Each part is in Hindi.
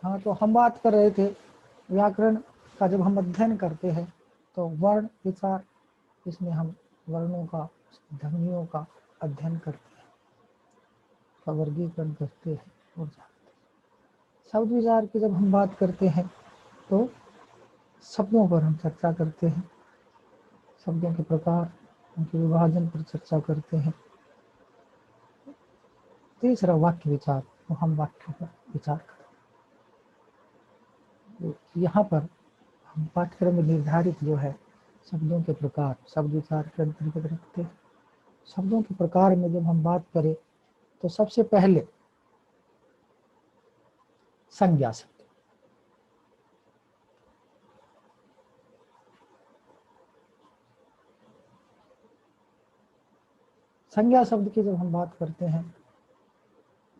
हाँ, तो हम बात कर रहे थे व्याकरण का। जब हम अध्ययन करते हैं तो वर्ण विचार, इसमें हम वर्णों का, ध्वनियों का अध्ययन करते हैं, का वर्गीकरण करते हैं और जानते हैं। शब्द विचार की जब हम बात करते हैं तो शब्दों पर हम चर्चा करते हैं, शब्दों के प्रकार, उनके विभाजन पर चर्चा करते हैं। तीसरा वाक्य विचार, तो हम वाक्यों पर विचार करते हैं। तो यहाँ पर हम पाठ्यक्रम में निर्धारित जो है शब्दों के प्रकार, शब्द विचार के अंतर्गत रखते हैं। शब्दों के प्रकार में जब हम बात करें तो सबसे पहले संज्ञा शब्द। संज्ञा शब्द की जब हम बात करते हैं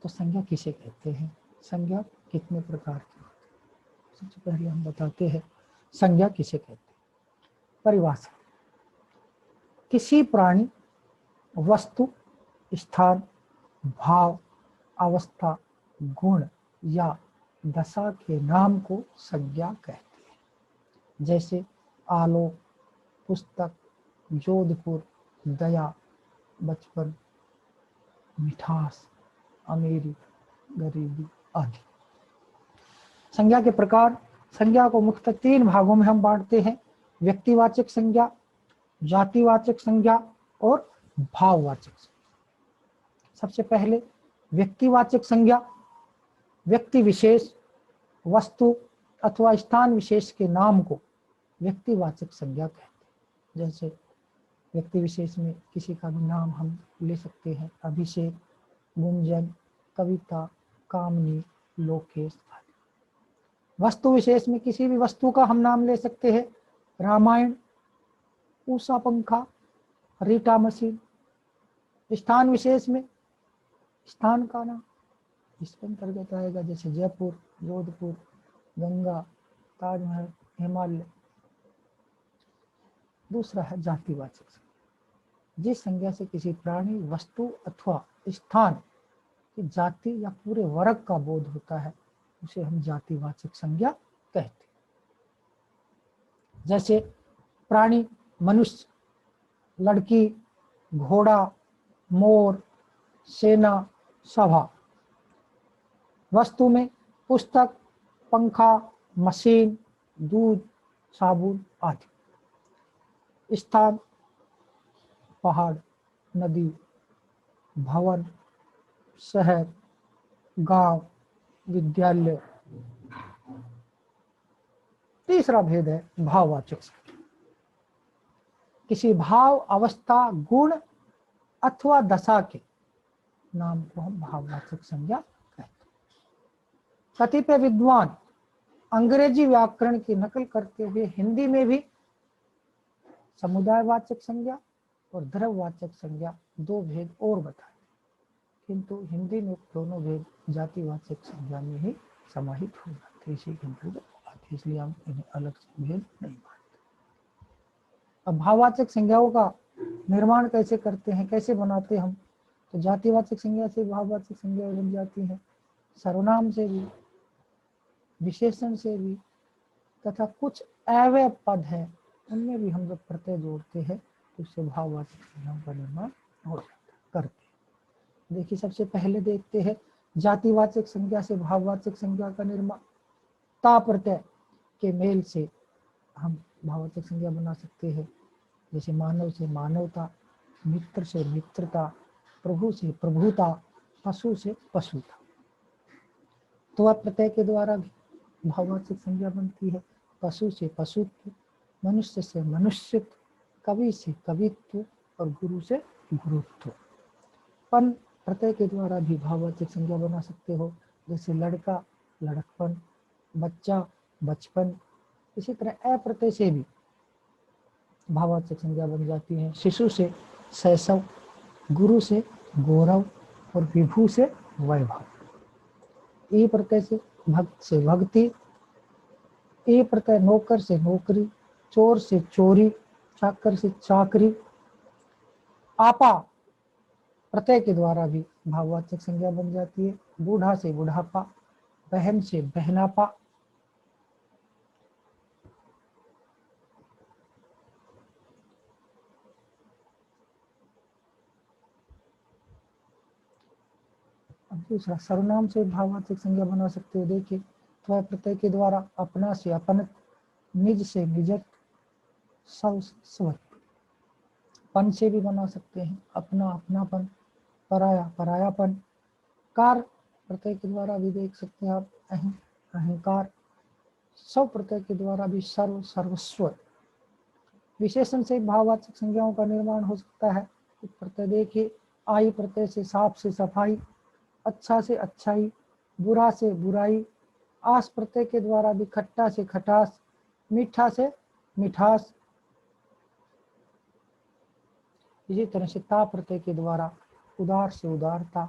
तो संज्ञा किसे कहते हैं, संज्ञा कितने प्रकार की होती है, सबसे पहले हम बताते हैं संज्ञा किसे कहते हैं। परिभाषा: किसी प्राणी, वस्तु, स्थान, भाव, अवस्था, गुण या दशा के नाम को संज्ञा कहते हैं। जैसे आलोक, पुस्तक, जोधपुर, दया, बचपन, मिठास, अमीरी, गरीबी आदि। संज्ञा के प्रकार: संज्ञा को मुख्यतः 3 भागों में हम बांटते हैं: व्यक्तिवाचक संज्ञा, जातिवाचक संज्ञा और भाववाचक संज्ञा। सबसे पहले व्यक्तिवाचक संज्ञा। व्यक्ति विशेष, वस्तु अथवा स्थान विशेष के नाम को व्यक्तिवाचक संज्ञा कहते हैं। जैसे व्यक्ति विशेष में किसी का भी नाम हम ले सकते हैं: अभिषेक, गुंजन, कविता, कामनी, लोकेश आदि। वस्तु विशेष में किसी भी वस्तु का हम नाम ले सकते हैं: रामायण, उषा पंखा, रीटा मशीन। स्थान विशेष में स्थान का नाम इसके अंतर्गत आएगा, जैसे जयपुर, जोधपुर, गंगा, ताजमहल, हिमालय। दूसरा है जातिवाचक संज्ञा। जिस संज्ञा से किसी प्राणी, वस्तु अथवा स्थान की जाति या पूरे वर्ग का बोध होता है उसे हम जातिवाचक संज्ञा कहते हैं। जैसे प्राणी मनुष्य, लड़की, घोड़ा, मोर, सेना, सभा। वस्तु में पुस्तक, पंखा, मशीन, दूध, साबुन आदि। स्थान पहाड़, नदी, भवन, शहर, गांव, विद्यालय। तीसरा भेद है भाववाचक संज्ञा। किसी भाव, अवस्था, गुण अथवा दशा के नाम को हम भाववाचक संज्ञा कहते हैं। कतिपय विद्वान अंग्रेजी व्याकरण की नकल करते हुए हिंदी में भी समुदायवाचक संज्ञा और द्रव्यवाचक संज्ञा 2 भेद और बताए, किंतु हिंदी में दोनों भेद जातिवाचक संज्ञा में ही समाहित हो जाते, इसी के अंतर्गत आते, इसलिए हम इन्हें अलग से भेद नहीं मानते। अब भाववाचक संज्ञाओं का निर्माण कैसे करते हैं, कैसे बनाते हम? तो जातिवाचक संज्ञा से भाववाचक संज्ञा बन जाती है, सर्वनाम से भी, विशेषण से भी, तथा कुछ अव्यय पद है उनमें भी हम जब प्रत्यय जोड़ते हैं तो उससे भाववाचक संज्ञाओं का निर्माण हो जाता, करते हैं। देखिए, सबसे पहले देखते हैं जातिवाचक संज्ञा से भाववाचक संज्ञा का निर्माण। ता प्रत्यय के मेल से हम भाववाचक संज्ञा बना सकते हैं, जैसे मानव से मानवता, मित्र से मित्रता, प्रभु से प्रभुता, पशु से पशुता। तो वह प्रत्यय के द्वारा भी भाववाचक संज्ञा बनती है। पशु से पशुत्व, मनुष्य से मनुष्यत्व, कवि से कवित्व और गुरु से गुरुत्व। पन प्रत्यय के द्वारा भी भाववाचक संज्ञा बना सकते हो, जैसे लड़का लड़कपन, बच्चा बचपन। इसी तरह अप्रत्यय से भी भाववाचक संज्ञा बन जाती है। शिशु से शैशव, गुरु से गौरव और विभु से वैभव। ई प्रत्यय से भक्त से भक्ति, ए प्रत्यय नौकर से नौकरी, चोर से चोरी, चाकर से चाकरी। आपा प्रत्यय के द्वारा भी भाववाचक संज्ञा बन जाती है। बूढ़ा से बुढ़ापा, बहन से बहनापा, दूसरा सर्वनाम से भाववाचक संज्ञा बना सकते हो। देखिए त्व प्रत्यय के द्वारा अपना से अपन, निज से निजत, स्व स्व, पन से भी बना सकते हैं, अपना अपनापन, पराया परायापन। कार प्रत्यय के द्वारा भी देख सकते हैं आप, अहंकार। स्व प्रत्यय के द्वारा भी सर्व सर्वस्व। विशेषण से भाववाचक संज्ञाओं का निर्माण हो सकता है। प्रत्यय देखिए, आई प्रत्यय से साफ से सफाई, अच्छा से अच्छाई, बुरा से बुराई। आस प्रत्यय के द्वारा भी खट्टा से खटास, मीठा से मिठास। इसी तरह से ता प्रत्यय के द्वारा उदार से उदारता,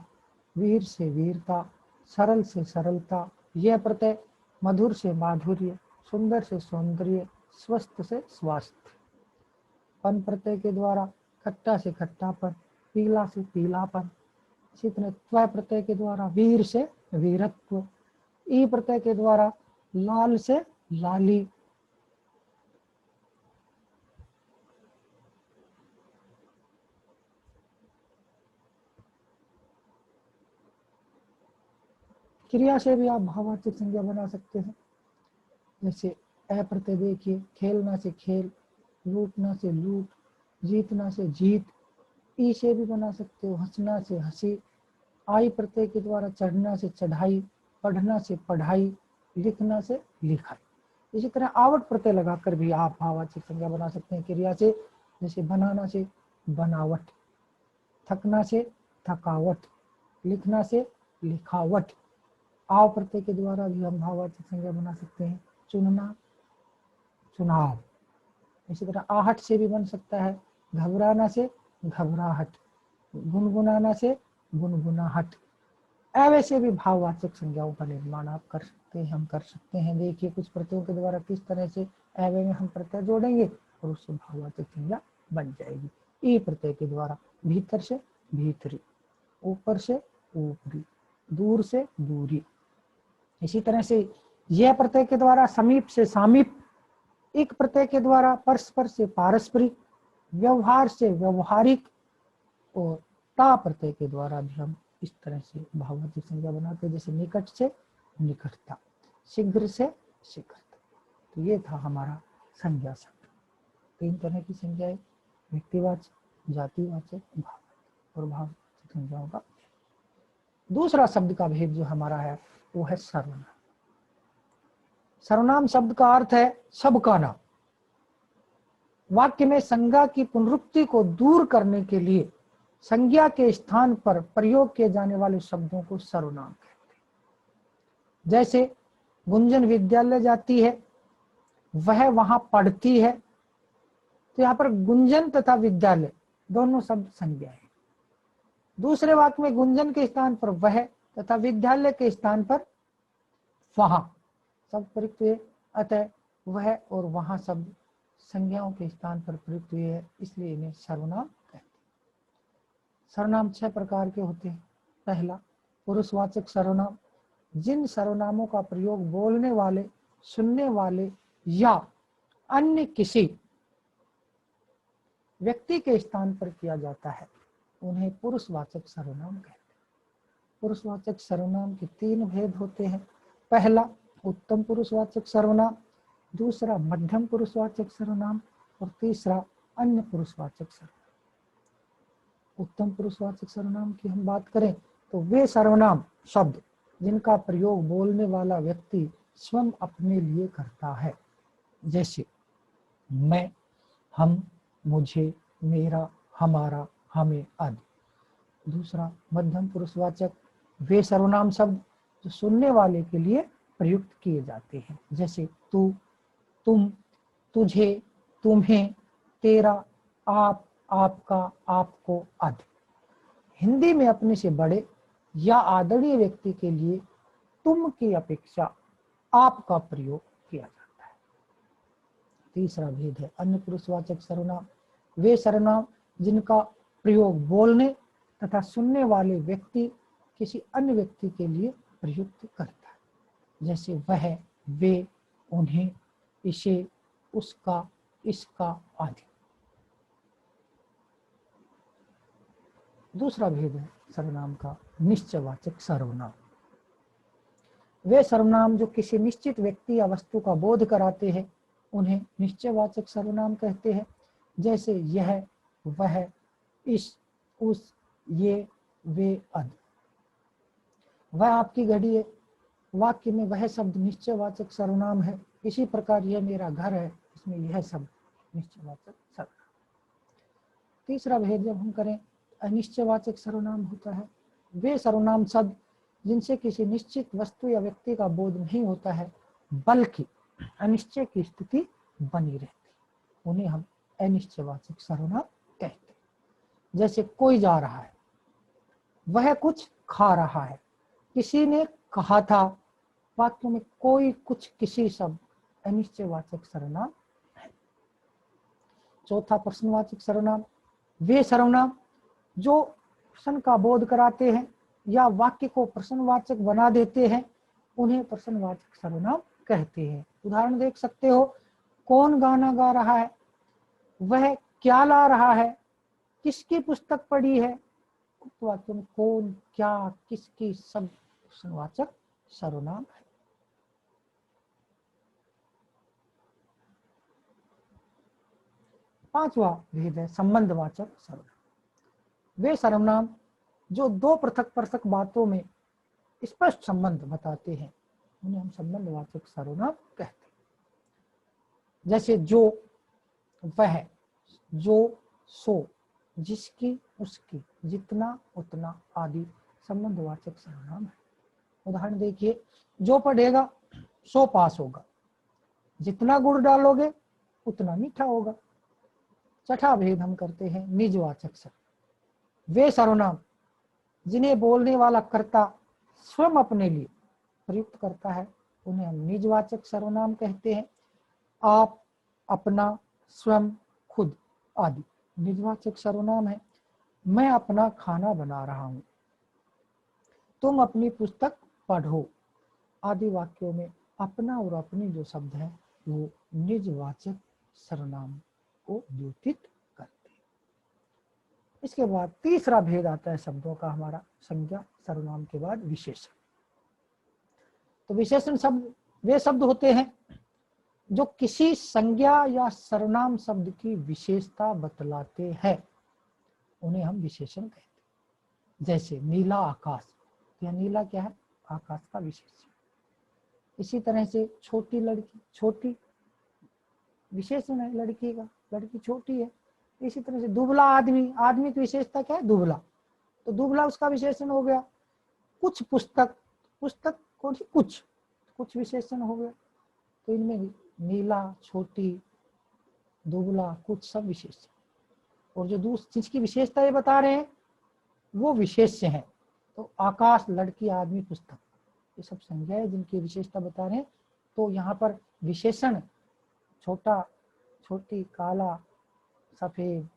वीर से वीरता, सरल से सरलता। यह प्रत्यय मधुर से माधुर्य, सुंदर से सौंदर्य, स्वस्थ से स्वास्थ्य। पन प्रत्यय के द्वारा खट्टा से खट्टापन, पीला से पीलापन। इसी तरह त्व प्रत्यय के द्वारा वीर से वीरत्व, ई प्रत्यय के द्वारा लाल से लाली। क्रिया से भी आप भाववाचक संज्ञा बना सकते हैं। जैसे अ प्रत्यय देखिए, खेलना से खेल, लूटना से लूट, जीतना से जीत। ई से भी बना सकते हो, हंसना से हंसी। आई प्रत्यय के द्वारा चढ़ना से चढ़ाई, पढ़ना से पढ़ाई, लिखना से लिखाई। इसी तरह आवट प्रत्यय लगाकर भी आप भाववाचक संज्ञा बना सकते हैं क्रिया से। जैसे बनाना से बनावट, थकना से थकावट, लिखना से लिखावट। आव प्रत्यय के द्वारा भी हम भाववाचक संज्ञा बना सकते हैं। चुनना, चुनाव। इसी तरह आहट से भी बन सकता है, घबराना से घबराहट, गुनगुनाना से गुनगुनाहट। ऐवे से भी भाववाचक संज्ञाओं का निर्माण आप कर सकते हैं, हम कर सकते हैं। देखिए कुछ प्रत्ययों के द्वारा किस तरह से ऐवे में हम प्रत्यय जोड़ेंगे और उससे भाववाचक संज्ञा बन जाएगी। ई प्रत्यय के द्वारा भीतर से भीतरी, ऊपर से ऊपरी, दूर से दूरी। इसी तरह से यह प्रत्यय के द्वारा समीप से सामीप, एक प्रत्यय के द्वारा परस्पर से पारस्परिक, व्यवहार से व्यवहारिक। और ता प्रत्यय के द्वारा भी हम इस तरह से भाववाचक संज्ञा बनाते हैं, जैसे निकट से निकटता, शीघ्र से शीघ्रता। तो ये था हमारा संज्ञा शब्द। 3 तरह की संज्ञाएं, व्यक्तिवाचक, जातिवाचक, भाववाचक और भाववाचक संज्ञाओं का। दूसरा शब्द का भेद जो हमारा है वो है सर्वनाम। सर्वनाम शब्द का अर्थ है सबका नाम। वाक्य में संज्ञा की पुनरुक्ति को दूर करने के लिए संज्ञा के स्थान पर प्रयोग किए जाने वाले शब्दों को सर्वनाम कहते हैं। जैसे गुंजन विद्यालय जाती है, वह वहां पढ़ती है। तो यहाँ पर गुंजन तथा विद्यालय दोनों शब्द संज्ञा है। दूसरे वाक्य में गुंजन के स्थान पर वह तथा विद्यालय के स्थान पर वहां शब्द प्रयुक्त हुए, अतः वह और वहां शब्द संज्ञाओं के स्थान पर प्रयुक्त हुए है, इसलिए इन्हें सर्वनाम कहते हैं। सर्वनाम 6 प्रकार के होते हैं। पहला पुरुषवाचक सर्वनाम, जिन सर्वनामों का प्रयोग बोलने वाले, सुनने वाले या अन्य किसी व्यक्ति के स्थान पर किया जाता है, उन्हें पुरुषवाचक सर्वनाम कहते हैं। पुरुषवाचक सर्वनाम के 3 भेद होते हैं। पहला उत्तम पुरुषवाचक सर्वनाम, दूसरा मध्यम पुरुषवाचक सर्वनाम और तीसरा अन्य पुरुषवाचक सर्वनाम। उत्तम पुरुषवाचक सर्वनाम की हम बात करें तो वे सर्वनाम शब्द जिनका प्रयोग बोलने वाला व्यक्ति स्वयं अपने लिए करता है, जैसे मैं, हम, मुझे, मेरा, हमारा, हमें आदि। दूसरा मध्यम पुरुषवाचक, वे सर्वनाम शब्द जो सुनने वाले के लिए प्रयुक्त किए जाते हैं, जैसे तू, तुम, तुझे, तुम्हें, तेरा, आप, आपका, आपको आदि। हिंदी में अपने से बड़े या आदरणीय व्यक्ति के लिए तुम की अपेक्षा आप का प्रयोग किया जाता है। तीसरा भेद है अन्य पुरुषवाचक सर्वनाम, वे सर्वनाम जिनका प्रयोग बोलने तथा सुनने वाले व्यक्ति किसी अन्य व्यक्ति के लिए प्रयुक्त करता है, जैसे वह, वे, उन्हें, इसे, उसका, इसका आदि। दूसरा भेद है सर्वनाम का निश्चयवाचक सर्वनाम। वे सर्वनाम जो किसी निश्चित व्यक्ति या वस्तु का बोध कराते हैं उन्हें निश्चयवाचक सर्वनाम कहते हैं। जैसे यह, वह, इस, उस, ये, वे आदि। वह आपकी घड़ी है, वाक्य में वह शब्द निश्चयवाचक सर्वनाम है। इसी प्रकार यह मेरा घर है, इसमें यह शब्द निश्चयवाचक सर्वनाम। तीसरा भेद जब हम करें अनिश्चयवाचक सर्वनाम होता है वे सर्वनाम शब्द जिनसे किसी निश्चित वस्तु या व्यक्ति का बोध नहीं होता है बल्कि अनिश्चय की स्थिति बनी रहती, उन्हें हम अनिश्चयवाचक सर्वनाम कहते हैं। जैसे कोई जा रहा है, वह कुछ खा रहा है, किसी ने कहा था। वाक्यों में कोई, कुछ, किसी शब्द अनिश्चयवाचक सर्वनाम है। चौथा प्रश्नवाचक सर्वनाम। वे सर्वनाम जो प्रश्न का बोध कराते हैं या वाक्य को प्रश्नवाचक बना देते हैं उन्हें प्रश्नवाचक सर्वनाम कहते हैं। उदाहरण देख सकते हो, कौन गाना गा रहा है, वह क्या ला रहा है, किसकी पुस्तक पढ़ी है। वाक्य में कौन, क्या, किसकी सब प्रश्नवाचक सर्वनाम है। पांचवा भेद है संबंधवाचक सर्वनाम। वे सर्वनाम जो दो पृथक पृथक बातों में स्पष्ट संबंध बताते हैं उन्हें हम संबंधवाचक सर्वनाम कहते हैं। जैसे जो, वह, जो, सो, जिसकी, उसकी, जितना, उतना आदि संबंधवाचक सर्वनाम है। उदाहरण देखिए, जो पढ़ेगा सो पास होगा, जितना गुड़ डालोगे उतना मीठा होगा। छठा भेद हम करते हैं निजवाचक सर्वनाम। वे सर्वनाम जिन्हें बोलने वाला कर्ता स्वयं अपने लिए प्रयुक्त करता है उन्हें हम निजवाचक सर्वनाम कहते हैं। आप, अपना, स्वयं, खुद आदि निजवाचक सर्वनाम है। मैं अपना खाना बना रहा हूं, तुम अपनी पुस्तक पढ़ो आदि वाक्यों में अपना और अपनी जो शब्द है वो निजवाचक सर्वनाम को द्योतित करते हैं। इसके बाद तीसरा भेद आता है शब्दों का हमारा संज्ञा सर्वनाम के बाद विशेषण। तो विशेषण शब्द वे शब्द होते हैं जो किसी संज्ञा या सर्वनाम शब्द की विशेषता बतलाते हैं, उन्हें हम विशेषण कहते हैं। जैसे नीला आकाश, यह नीला क्या है, आकाश का विशेषण। इसी तरह से छोटी लड़की, छोटी विशेषण है लड़की का, लड़की छोटी है। इसी तरह से दुबला आदमी, आदमी की विशेषता क्या है, दुबला, तो दुबला उसका विशेषण हो गया। कुछ पुस्तक, पुस्तक कौन सी, कुछ, कुछ विशेषण हो गया। तो इनमें भी नीला, छोटी, दुबला, कुछ सब विशेषण। और जो दूसरी चीज की विशेषता ये बता रहे हैं वो विशेष्य है। तो आकाश, लड़की, आदमी, पुस्तक, ये सब संज्ञाएं जिनकी विशेषता बता रहे हैं। तो यहाँ पर विशेषण छोटा, छोटी, काला, सफेद,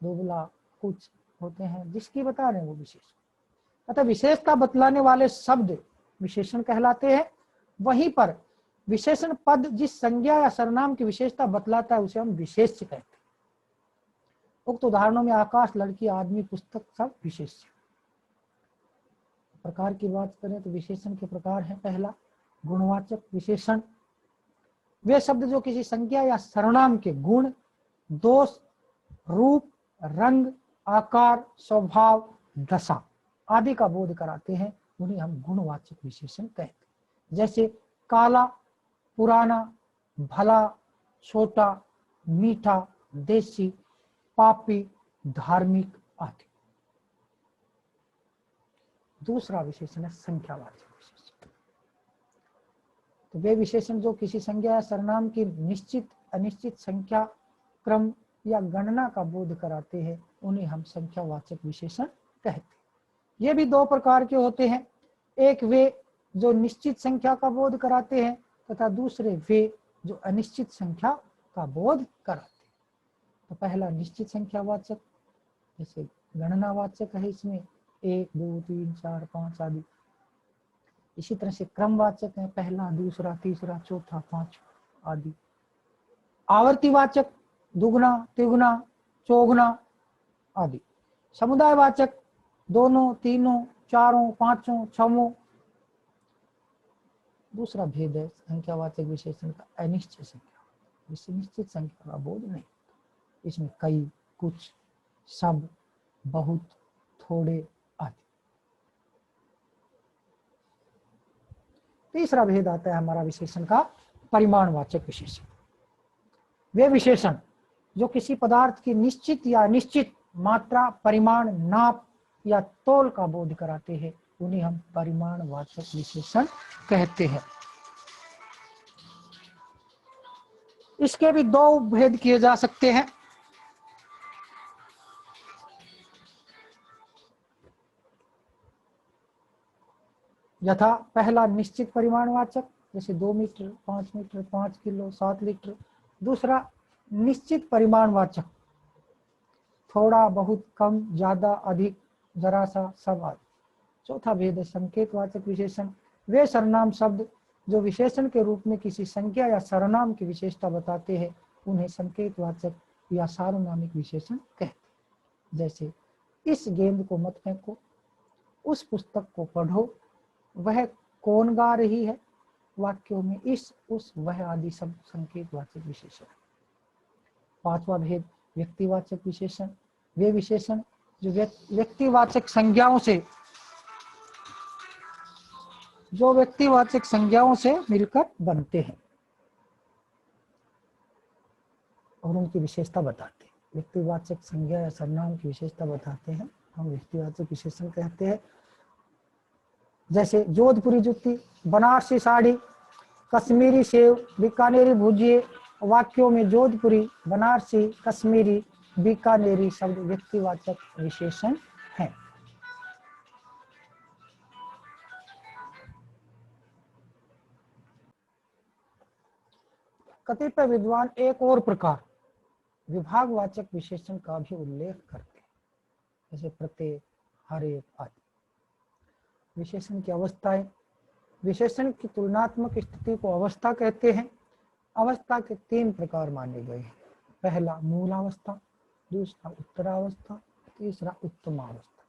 दुबला, कुछ होते हैं जिसकी बता रहे हैं वो विशेषण। अतः विशेषता बतलाने वाले शब्द विशेषण कहलाते हैं। वहीं पर विशेषण पद जिस संज्ञा या सर्वनाम की विशेषता बतलाता है उसे हम विशेष्य कहते हैं। उक्त उदाहरणों में आकाश, लड़की, आदमी, पुस्तक सब विशेष्य। प्रकार की बात करें तो विशेषण के प्रकार हैं। पहला गुणवाचक विशेषण। वे शब्द जो किसी संज्ञा या सर्वनाम के गुण, दोष, रूप, रंग, आकार, स्वभाव, दशा आदि का बोध कराते हैं उन्हें हम गुणवाचक विशेषण कहते हैं। जैसे काला, पुराना, भला, छोटा, मीठा, देसी, पापी, धार्मिक आदि। दूसरा विशेषण है संख्यावाचक विशेषण। तो वे विशेषण जो किसी संज्ञा या सर्वनाम की निश्चित अनिश्चित संख्या, क्रम या गणना का बोध कराते हैं उन्हें हम संख्यावाचक विशेषण कहते हैं। ये भी दो प्रकार के होते हैं, एक वे जो निश्चित संख्या का बोध कराते हैं तथा दूसरे वे जो अनिश्चित संख्या का बोध कराते हैं। तो पहला निश्चित संख्यावाचक, जैसे गणनावाचक है, इसमें 1, 2, 3, 4, 5 आदि। इसी तरह से क्रमवाचक है, पहला, दूसरा, तीसरा, चौथा, पांचवा आदि। आवर्तीवाचक दुगुना, तिगुना, चौगुना आदि। समुदायवाचक दोनों, तीनों, चारों, पांचों, छवों। दूसरा भेद है संख्यावाचक विशेषण का अनिश्चित संख्या। इससे निश्चित संख्या का बोध नहीं, इसमें कई, कुछ, सब, बहुत, थोड़े आदि। तीसरा भेद आता है हमारा विशेषण का परिमाणवाचक विशेषण। वे विशेषण जो किसी पदार्थ की निश्चित या अनिश्चित मात्रा, परिमाण, नाप या तौल का बोध कराते हैं, उन्हें हम परिमाणवाचक विशेषण कहते हैं। इसके भी दो भेद किए जा सकते हैं। यथा पहला निश्चित परिमाणवाचक, जैसे 2 मीटर, 5 मीटर, 5 किलो, 7 लीटर। दूसरा निश्चित परिमाणवाचक, थोड़ा, बहुत, कम, ज्यादा, अधिक, जरा सा, सब आदि। चौथा भेद है संकेतवाचक विशेषण। वे सर्वनाम शब्द जो विशेषण के रूप में किसी संख्या या सर्वनाम की विशेषता बताते हैं, उन्हें संकेतवाचक या सार्वनामिक विशेषण कहते हैं। जैसे इस गेंद को मत फेंको, उस पुस्तक को पढ़ो, वह कौन गा रही है। वाक्यों में इस, उस, वह आदि शब्द संकेतवाचक विशेषण। पांचवा भेद व्यक्तिवाचक विशेषण। वे विशेषण जो व्यक्तिवाचक संज्ञाओं से मिलकर बनते हैं और उनकी विशेषता बताते हैं। व्यक्तिवाचक संज्ञा या सर्वनाम की विशेषता बताते हैं, हम व्यक्तिवाचक विशेषण कहते हैं। जैसे जोधपुरी जूती, बनारसी साड़ी, कश्मीरी सेव, बीकानेरी भुजिए। वाक्यों में जोधपुरी, बनारसी, कश्मीरी, बीकानेरी शब्द व्यक्तिवाचक विशेषण हैं। कतिपय विद्वान एक और प्रकार विभागवाचक विशेषण का भी उल्लेख करते हैं, जैसे प्रत्येक, हर एक आदि। विशेषण की अवस्थाएं। विशेषण की तुलनात्मक स्थिति को अवस्था कहते हैं। अवस्था के 3 प्रकार माने गए हैं। पहला मूलावस्था, दूसरा उत्तरावस्था, तीसरा उत्तमावस्था।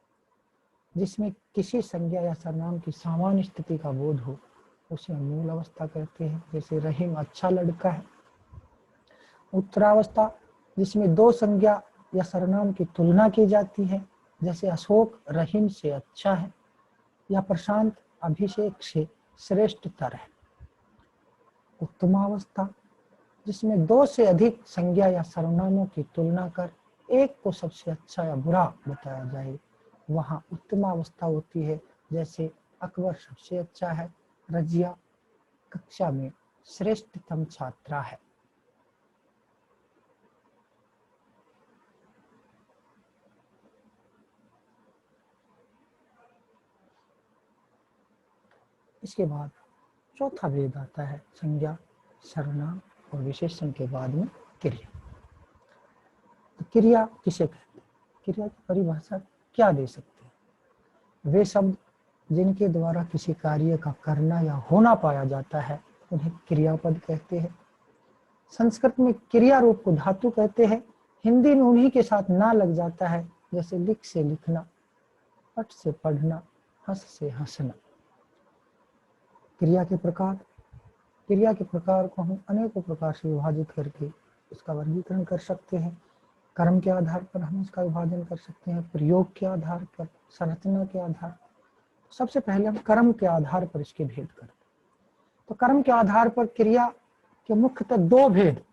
जिसमें किसी संज्ञा या सर्वनाम की सामान्य स्थिति का बोध हो, उसे मूल अवस्था कहते हैं। जैसे रहीम अच्छा लड़का है। उत्तरावस्था, जिसमें 2 संज्ञा या सर्वनाम की तुलना की जाती है, जैसे अशोक रहीम से अच्छा है या प्रशांत अभिषेक से श्रेष्ठतर है। उत्तमावस्था, जिसमें 2 से अधिक संज्ञा या सर्वनामों की तुलना कर एक को सबसे अच्छा या बुरा बताया जाए, वहां उत्तमावस्था होती है। जैसे अकबर सबसे अच्छा है, रजिया कक्षा में श्रेष्ठतम छात्रा है। इसके बाद चौथा भेद आता है संज्ञा, सर्वनाम और विशेषण के बाद में क्रिया। तो क्रिया किसे कहते हैं? क्रिया की परिभाषा क्या दे सकते हैं? वे शब्द जिनके द्वारा किसी कार्य का करना या होना पाया जाता है, उन्हें क्रियापद कहते हैं। संस्कृत में क्रिया रूप को धातु कहते हैं। हिंदी में उन्हीं के साथ ना लग जाता है, जैसे लिख से लिखना, पढ़ से पढ़ना, हंस से हंसना। क्रिया के प्रकार। क्रिया के प्रकार को हम अनेकों प्रकार से विभाजित करके इसका वर्गीकरण कर सकते हैं। कर्म के आधार पर हम इसका विभाजन कर सकते हैं, प्रयोग के आधार पर, संरचना के आधार पर। सबसे पहले हम कर्म के आधार पर इसके भेद करते हैं। तो कर्म के आधार पर क्रिया के मुख्यतः 2 भेद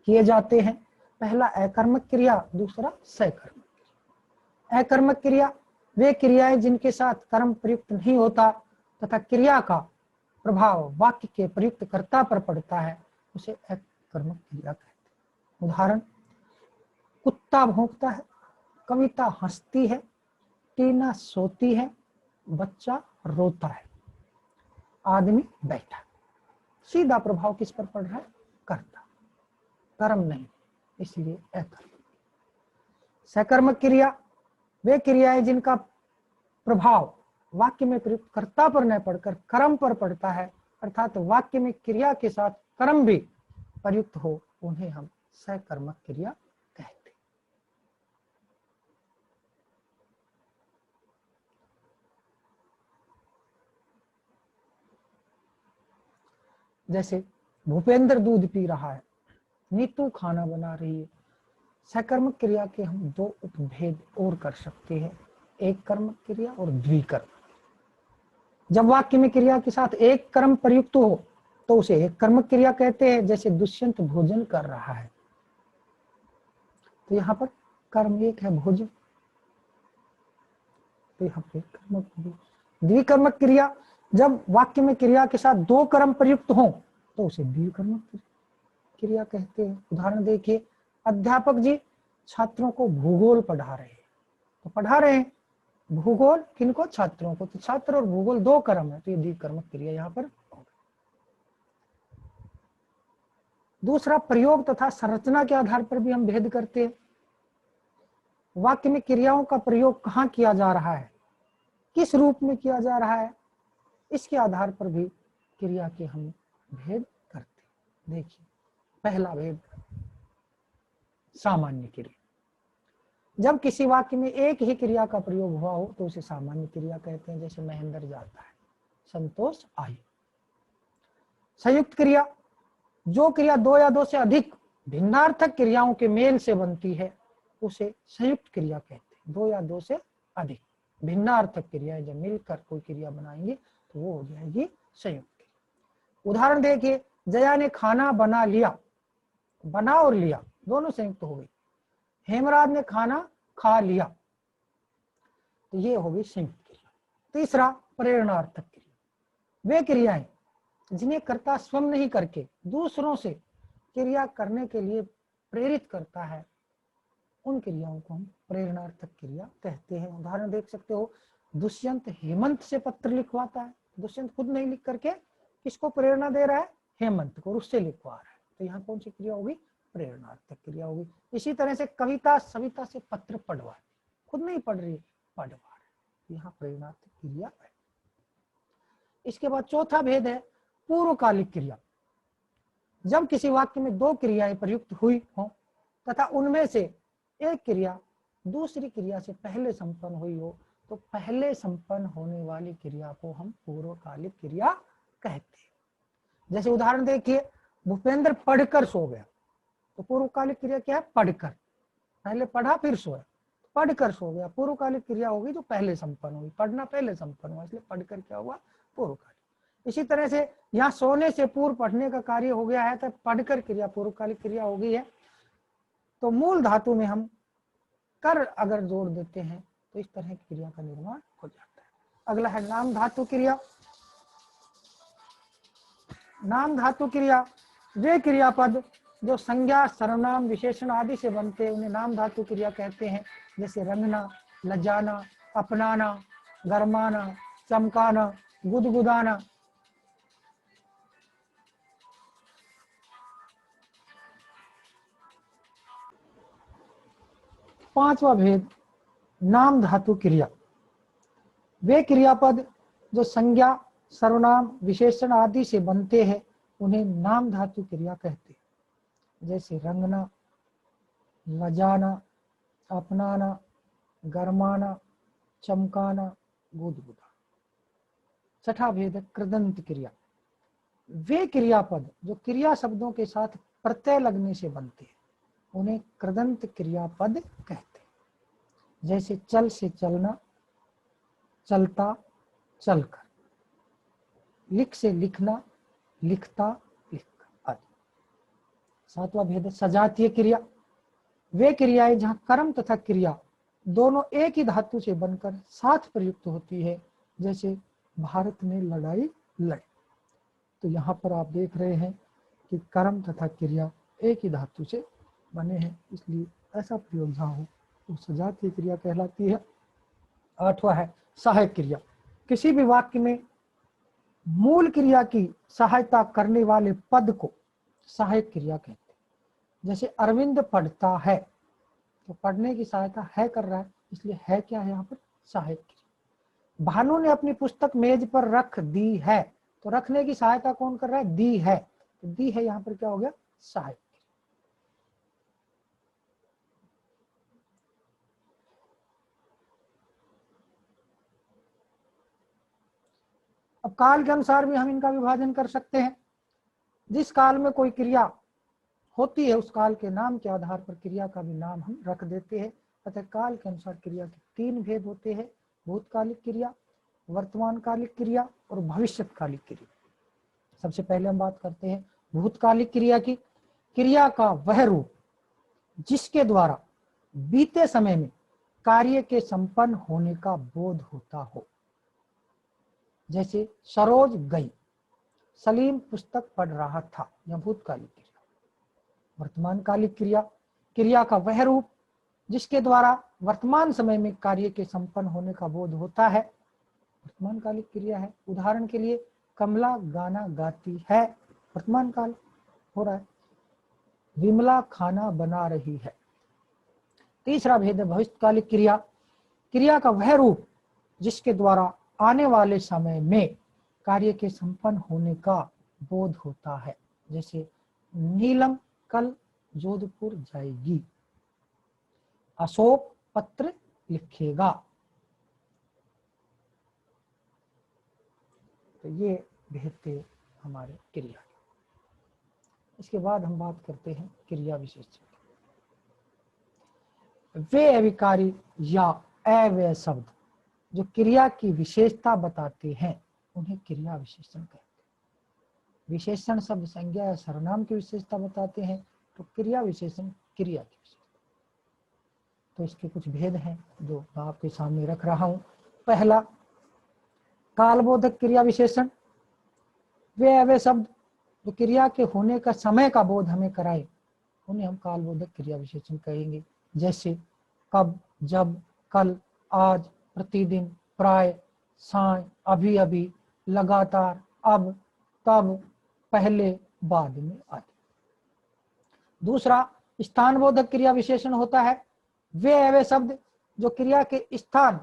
किए जाते हैं। पहला अकर्मक क्रिया, दूसरा सकर्मक क्रिया। अकर्मक क्रिया वे क्रियाएं जिनके साथ कर्म प्रयुक्त नहीं होता तथा क्रिया का प्रभाव वाक्य के प्रयुक्त कर्ता पर पड़ता है, उसे अकर्मक क्रिया कहते हैं। उदाहरण, कुत्ता भौंकता है, कविता हंसती है, टीना सोती है, बच्चा रोता है, आदमी बैठा। सीधा प्रभाव किस पर पड़ रहा है? कर्ता, कर्म नहीं, इसलिए अकर्मक। सकर्मक क्रिया वे क्रियाएं जिनका प्रभाव वाक्य में प्रयुक्त कर्ता पर न पढ़कर कर्म पर पढ़ता है, अर्थात वाक्य में क्रिया के साथ कर्म भी प्रयुक्त हो, उन्हें हम सकर्मक क्रिया कहते हैं। जैसे भूपेंद्र दूध पी रहा है, नीतू खाना बना रही है। सकर्मक क्रिया के हम दो उपभेद और कर सकते हैं, एक कर्मक क्रिया और द्विकर्म। जब वाक्य में क्रिया के साथ एक कर्म प्रयुक्त हो तो उसे एक कर्मक क्रिया कहते हैं। जैसे दुष्यंत भोजन कर रहा है, तो यहाँ पर कर्म एक है भोजन, तो यहाँ पर कर्मक। द्विकर्मक क्रिया, जब वाक्य में क्रिया के साथ दो कर्म प्रयुक्त हो तो उसे द्विकर्मक क्रिया कहते हैं। उदाहरण देखिए, अध्यापक जी छात्रों को भूगोल पढ़ा रहे हैं, तो पढ़ा रहे हैं भूगोल किनको, छात्रों को, तो छात्र और भूगोल दो कर्म है, तो ये द्विकर्मक क्रिया यहाँ पर। दूसरा, प्रयोग तथा संरचना के आधार पर भी हम भेद करते हैं। वाक्य में क्रियाओं का प्रयोग कहाँ किया जा रहा है, किस रूप में किया जा रहा है, इसके आधार पर भी क्रिया के हम भेद करते हैं। देखिए, पहला भेद सामान्य क्रिया। जब किसी वाक्य में एक ही क्रिया का प्रयोग हुआ हो तो उसे सामान्य क्रिया कहते हैं। जैसे महेंद्र जाता है, संतोष आई। संयुक्त क्रिया, जो क्रिया दो या दो से अधिक भिन्नार्थक क्रियाओं के मेल से बनती है उसे संयुक्त क्रिया कहते हैं। दो या दो से अधिक भिन्नार्थक क्रियाएं जब मिलकर कोई क्रिया बनाएंगे तो वो हो जाएगी संयुक्त क्रिया। उदाहरण देखिए, जया ने खाना बना लिया, बना और लिया दोनों संयुक्त हो गई। हेमराज ने खाना खा लिया, तो ये हो गई संयुक्त क्रिया। तीसरा, प्रेरणार्थक क्रिया, वे क्रियाएं जिन्हें कर्ता स्वयं नहीं करके दूसरों से क्रिया करने के लिए प्रेरित करता है, उन क्रियाओं को हम प्रेरणार्थक क्रिया कहते हैं। उदाहरण देख सकते हो, दुष्यंत हेमंत से पत्र लिखवाता है, दुष्यंत खुद नहीं लिख करके किसको प्रेरणा दे रहा है, हेमंत को, उससे लिखवा रहा है, तो यहाँ कौन सी क्रिया होगी, प्रेरणार्थक क्रिया होगी। इसी तरह से कविता सविता से पत्र पढ़वा, खुद नहीं पढ़ रही, पढ़वा रहे, यहाँ प्रेरणार्थक क्रिया है। इसके बाद चौथा भेद है पूर्वकालिक क्रिया। जब किसी वाक्य में दो क्रियाएं प्रयुक्त हुई हो तथा उनमें से एक क्रिया दूसरी क्रिया से पहले संपन्न हुई हो तो पहले संपन्न होने वाली क्रिया को हम पूर्वकालिक क्रिया कहते हैं। जैसे उदाहरण देखिए, भूपेंद्र पढ़कर सो गया, तो पूर्वकालिक क्रिया क्या है, पढ़कर, पहले पढ़ा फिर सोया, पढ़कर सो गया, पूर्वकालिक क्रिया होगी जो पहले संपन्न हुई, पढ़ना पहले संपन्न हुआ, इसलिए पढ़कर क्या हुआ, पूर्वकालिक। इसी तरह से यहाँ सोने से पूर्व पढ़ने का कार्य हो गया है, तो पढ़कर क्रिया पूर्वकालिक क्रिया हो गई है। तो मूल धातु में हम कर अगर जोड़ देते हैं तो इस तरह की क्रिया का निर्माण हो जाता है। अगला है नाम धातु क्रिया। नाम धातु क्रिया वे क्रियापद जो संज्ञा सर्वनाम विशेषण आदि से बनते हैं उन्हें नाम धातु क्रिया कहते हैं। जैसे रंगना, लजाना, अपनाना, गरमाना, चमकाना, गुदगुदाना। पांचवा भेद नाम धातु क्रिया, वे क्रियापद जो संज्ञा सर्वनाम विशेषण आदि से बनते हैं उन्हें नाम धातु क्रिया कहते हैं। जैसे रंगना, लजाना, अपनाना, गरमाना, चमकाना, गुदगुदाना। छठा भेद है कृदंत क्रिया, वे क्रियापद जो क्रिया शब्दों के साथ प्रत्यय लगने से बनते हैं उन्हें कृदंत क्रियापद कहते हैं। जैसे चल से चलना, चलता, चलकर। लिख से लिखना, लिखता, लिखकर आदि। सातवां भेद है सजातीय क्रिया, वे क्रियाएं जहां कर्म तथा क्रिया दोनों एक ही धातु से बनकर साथ प्रयुक्त होती है। जैसे भारत ने लड़ाई लड़ी, तो यहाँ पर आप देख रहे हैं कि कर्म तथा क्रिया एक ही धातु से बने हैं, इसलिए ऐसा प्रयोग जहाँ हो तो सजातीय क्रिया कहलाती है। आठवां है सहायक क्रिया, किसी भी वाक्य में मूल क्रिया की सहायता करने वाले पद को सहायक क्रिया कहते हैं। जैसे अरविंद पढ़ता है, तो पढ़ने की सहायता है कर रहा है, इसलिए है क्या है यहाँ पर, सहायक क्रिया। भानु ने अपनी पुस्तक मेज पर रख दी है, तो रखने की सहायता कौन कर रहा है? दी है। तो दी है यहाँ पर क्या हो गया? सहायक। अब काल के अनुसार भी हम इनका विभाजन कर सकते हैं। जिस काल में कोई क्रिया होती है उस काल के नाम के आधार पर क्रिया का भी नाम हम रख देते हैं। अतः काल के अनुसार क्रिया के 3 भेद होते हैं: भूतकालिक क्रिया, वर्तमानकालिक क्रिया और भविष्यकालिक क्रिया। सबसे पहले हम बात करते हैं भूतकालिक क्रिया की। क्रिया का वह रूप जिसके द्वारा बीते समय में कार्य के संपन्न होने का बोध होता हो। जैसे सरोज गई, सलीम पुस्तक पढ़ रहा था, यह भूतकालिक क्रिया। वर्तमानकालिक क्रिया, क्रिया का वह रूप जिसके द्वारा वर्तमान समय में कार्य के संपन्न होने का बोध होता है, वर्तमानकालिक क्रिया है। उदाहरण के लिए कमला गाना गाती है, वर्तमान काल हो रहा है। विमला खाना बना रही है। तीसरा भेद है भविष्यकालिक क्रिया। क्रिया का वह रूप जिसके द्वारा आने वाले समय में कार्य के संपन्न होने का बोध होता है। जैसे नीलम कल जोधपुर जाएगी, अशोक पत्र लिखेगा। तो ये भेद थे हमारे क्रिया। इसके बाद हम बात करते हैं क्रिया विशेषण। वे अविकारी या अव्यय शब्द जो क्रिया की विशेषता बताते हैं उन्हें क्रिया विशेषण कहते हैं। विशेषण शब्द संज्ञा या सर्वनाम की विशेषता बताते हैं, तो क्रिया विशेषण क्रिया की विशेषता। तो इसके कुछ भेद हैं जो मैं आपके सामने रख रहा हूं। पहला, कालबोधक क्रिया विशेषण। वे अव्यय शब्द जो क्रिया के होने का समय का बोध हमें कराए उन्हें हम कालबोधक क्रिया विशेषण कहेंगे। जैसे कब, जब, कल, आज, प्रतिदिन, प्राय, साय, अभी अभी, लगातार, अब, तब, पहले, बाद में आदि। दूसरा, स्थानबोधक क्रिया विशेषण होता है। वे अव्यय शब्द जो क्रिया के स्थान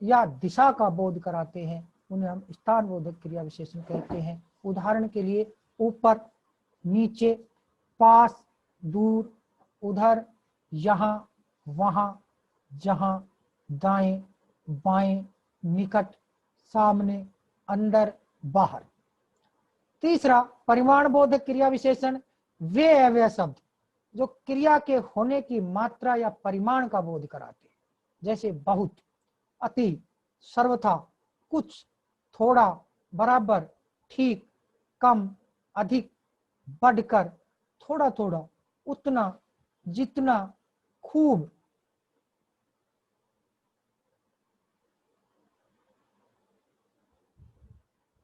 या दिशा का बोध कराते हैं उन्हें हम स्थानबोधक क्रिया विशेषण कहते हैं। उदाहरण के लिए ऊपर, नीचे, पास, दूर, उधर, यहाँ, वहां, जहां, दाएं, बाएं, निकट, सामने, अंदर, बाहर। तीसरा, परिमाण बोधक क्रिया विशेषण। वे अव्यय शब्द जो क्रिया के होने की मात्रा या परिमाण का बोध कराते हैं। जैसे बहुत, अति, सर्वथा, कुछ, थोड़ा, बराबर, ठीक, कम, अधिक, बढ़कर, थोड़ा थोड़ा, उतना, जितना, खूब।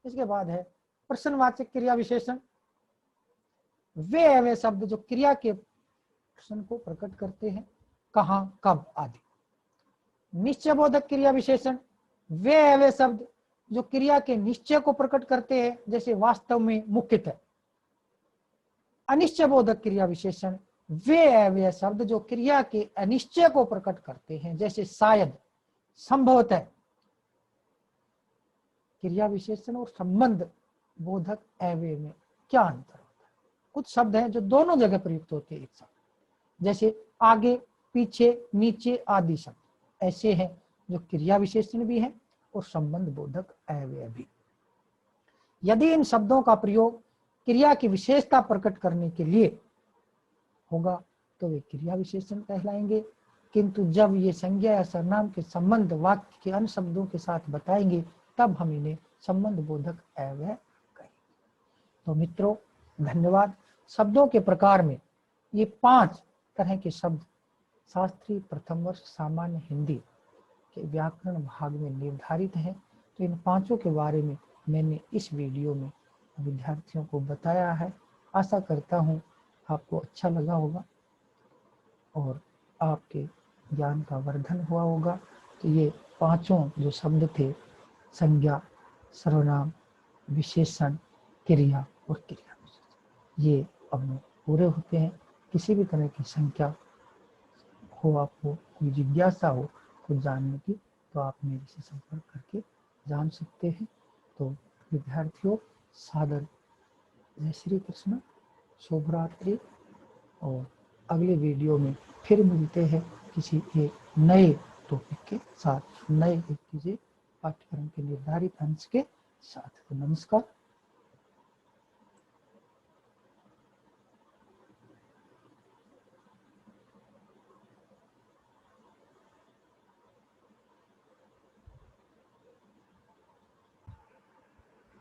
इसके बाद है प्रश्नवाचक क्रिया विशेषण। वे अव्यय शब्द जो क्रिया के प्रश्न को प्रकट करते हैं, कहां, कब आदि। निश्चयबोधक क्रिया विशेषण। वे अव्यय शब्द जो क्रिया के निश्चय को प्रकट करते हैं, जैसे वास्तव में, मुख्यतः। अनिश्चयबोधक क्रिया विशेषण। वे अव्यय शब्द जो क्रिया के अनिश्चय को प्रकट करते हैं, जैसे शायद, संभवतः। क्रिया विशेषण और संबंध बोधक अव्यय में क्या अंतर होता है? कुछ शब्द हैं जो दोनों जगह प्रयुक्त होते हैं एक साथ, जैसे आगे, पीछे, नीचे आदि शब्द ऐसे हैं जो क्रिया विशेषण भी हैं और संबंध बोधक अव्यय भी। यदि इन शब्दों का प्रयोग क्रिया की विशेषता प्रकट करने के लिए होगा तो वे क्रिया विशेषण कहलाएंगे, किंतु जब ये संज्ञा या सर्वनाम के संबंध वाक्य के अन्य शब्दों के साथ बताएंगे तब हम इन्हें संबंध बोधक अव्यय कहेंगे। तो मित्रों, धन्यवाद। शब्दों के प्रकार में ये 5 तरह के शब्द शास्त्रीय प्रथम वर्ष सामान्य हिंदी के व्याकरण भाग में निर्धारित हैं। तो इन 5 के बारे में मैंने इस वीडियो में विद्यार्थियों को बताया है। आशा करता हूँ आपको अच्छा लगा होगा और आपके ज्ञान का वर्धन हुआ होगा। तो ये 5 जो शब्द थे, संज्ञा, सर्वनाम, विशेषण, क्रिया और क्रिया विशेषण, ये अब पूरे होते हैं। किसी भी तरह की संख्या हो, आपको कोई जिज्ञासा हो कुछ जानने की, तो आप मेरे से संपर्क करके जान सकते हैं। तो विद्यार्थियों, सादर जय श्री कृष्ण, शुभ रात्रि। और अगले वीडियो में फिर मिलते हैं किसी एक नए टॉपिक के साथ, नए एक किसी पाठ्यक्रम के निर्धारित अंश के साथ। तो नमस्कार।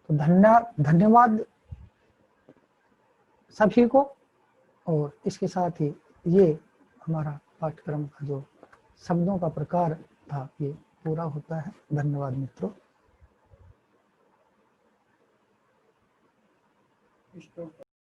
तो धन्यवाद सभी को। और इसके साथ ही ये हमारा पाठ्यक्रम का जो शब्दों का प्रकार था ये पूरा होता है। धन्यवाद मित्रों।